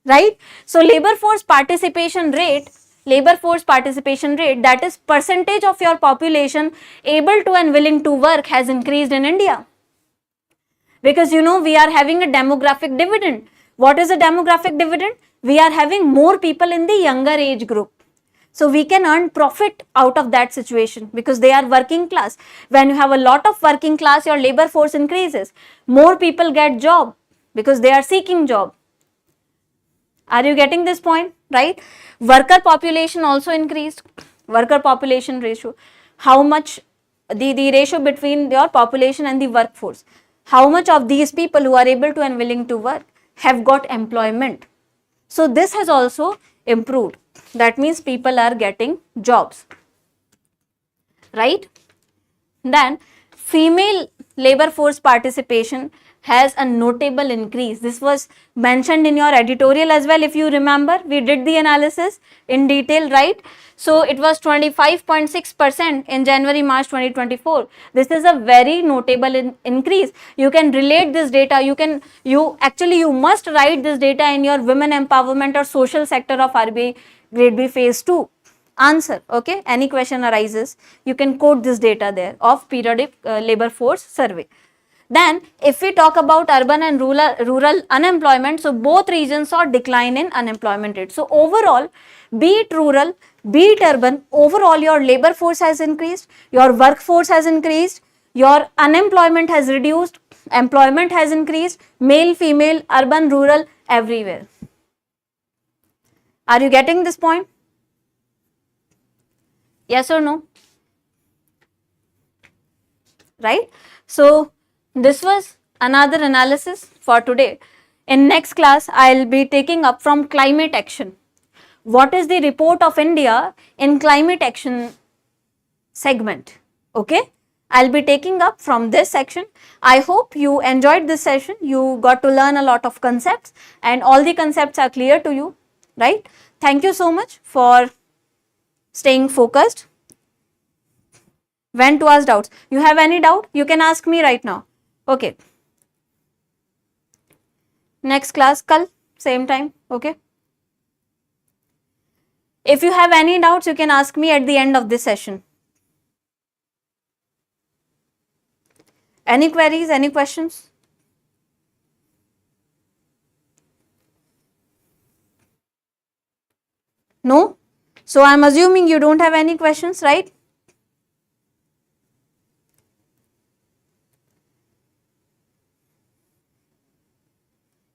Right? So labor force participation rate, that is percentage of your population able to and willing to work, has increased in India. Because you know, we are having a demographic dividend. What is a demographic dividend? We are having more people in the younger age group. So we can earn profit out of that situation because they are working class. When you have a lot of working class, your labor force increases. More people get job because they are seeking job. Are you getting this point? Right? Worker population also increased. Worker population ratio. How much the ratio between your population and the workforce. How much of these people who are able to and willing to work have got employment. So this has also improved. That means people are getting jobs, right? Then female labor force participation has a notable increase. This was mentioned in your editorial as well, if you remember. We did the analysis in detail, right? So it was 25.6% in January-March 2024. This is a very notable increase. You can relate this data. You must write this data in your women empowerment or social sector of RBI Grade B phase 2. Answer, okay? Any question arises, you can quote this data there of periodic labor force survey. Then if we talk about urban and rural unemployment, so both regions saw decline in unemployment rate. So overall, be it rural, be it urban, overall your labor force has increased, your workforce has increased, your unemployment has reduced, employment has increased, male, female, urban, rural, everywhere. Are you getting this point? Yes or no? Right? So this was another analysis for today. In next class, I'll be taking up from climate action. What is the report of India in climate action segment? Okay, I'll be taking up from this section. I hope you enjoyed this session. You got to learn a lot of concepts and all the concepts are clear to you, right? Thank you so much for staying focused. When to ask doubts. You have any doubt? You can ask me right now. Okay. Next class, kal, same time. Okay. If you have any doubts, you can ask me at the end of this session. Any queries, any questions? No? So I am assuming you don't have any questions, right?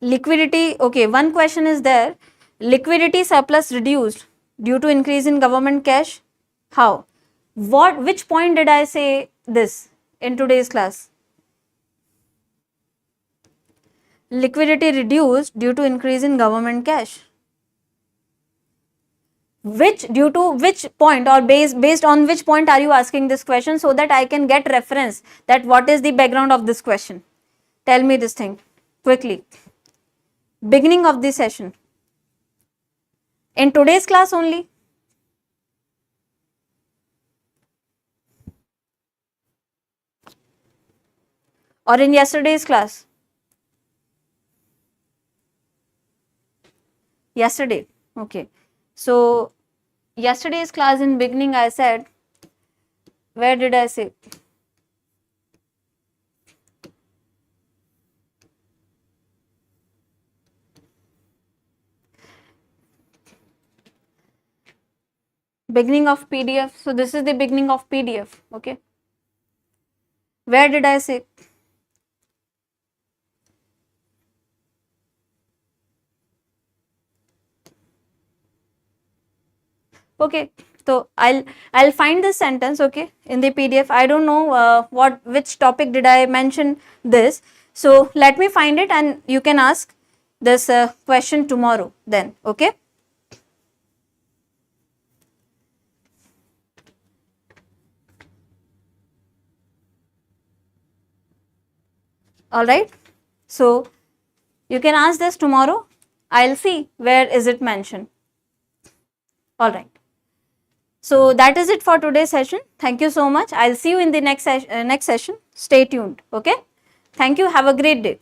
Liquidity, okay, one question is there. Liquidity surplus reduced due to increase in government cash. How? Which point did I say this in today's class? Liquidity reduced due to increase in government cash. Due to which point, or based on which point are you asking this question, so that I can get reference that what is the background of this question? Tell me this thing quickly. Beginning of this session. In today's class only. Or in yesterday's class? Yesterday. Okay. So yesterday's class in beginning I said, where did I say? Beginning of PDF. So this is the beginning of PDF. Okay. Where did I say? Okay. So I'll find this sentence, okay, in the PDF. I don't know which topic did I mention this. So let me find it and you can ask this question tomorrow then, okay. Alright. So you can ask this tomorrow. I'll see where is it mentioned. Alright. So that is it for today's session. Thank you so much. I'll see you in the next session. Stay tuned. Okay. Thank you. Have a great day.